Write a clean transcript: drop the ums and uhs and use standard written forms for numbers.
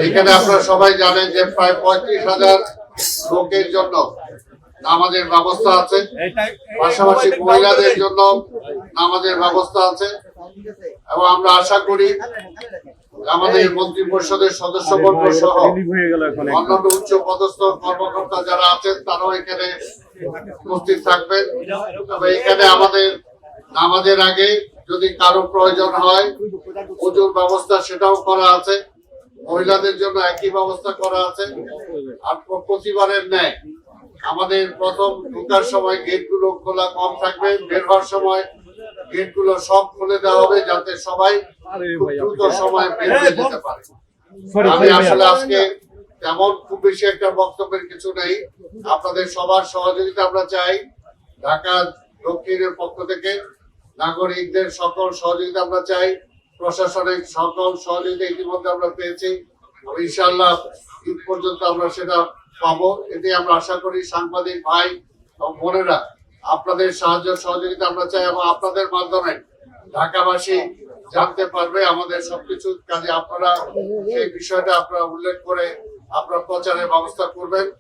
এখানে আপনারা সবাই জানেন যে প্রায় 35,000 লোকের জন্য নামাজের ব্যবস্থা আছে, পাশাপাশি মহিলাদের জন্য নামাজের ব্যবস্থা আছে। এবং আমরা আশা করি আমাদের মন্ত্রী পরিষদের সদস্যবর্গ সহ অন্যান্য উচ্চ পদস্থ কর্মকর্তা যারা আছেন তারাও এখানে উপস্থিত থাকবেন। তবে এখানে আমাদের নামাজের আগে যদি কারো প্রয়োজন হয় ওজুর ব্যবস্থা সেটাও করা আছে, মহিলাদের জন্য একই ব্যবস্থা করা আছে। আর প্রতিবারের ন্যায় আমাদের প্রথম ঢোকার সময় গেটগুলো খোলা কম থাকবে, বের হওয়ার সময় গেটগুলো সব খুলে দেওয়া হবে যাতে সবাই দ্রুত সময় বের হয়ে যেতে পারে। আমি আসলে আজকে তেমন খুব বেশি একটা বক্তব্যের কিছু নেই, আপনাদের সবার সহযোগিতা আমরা চাই। ঢাকা দক্ষিণের পক্ষ থেকে নাগরিকদের সকল সহযোগিতা আমরা চাই, প্রশাসনিক সকল সহযোগিতা ইতিমধ্যে আমরা পেয়েছি। ইনশাআল্লাহ ঈদ পর্যন্ত আমরা সেটা পাবো, এতে আমরা আশা করি। সাংবাদিক ভাই এবং বোনেরা আপনাদের সাহায্য সহযোগিতা আমরা চাই এবং আপনাদের মাধ্যমে ঢাকাবাসী জানতে পারবে আমাদের সবকিছু কাজে। আপনারা সেই বিষয়টা আপনারা উল্লেখ করে আপনারা প্রচারের ব্যবস্থা করবেন।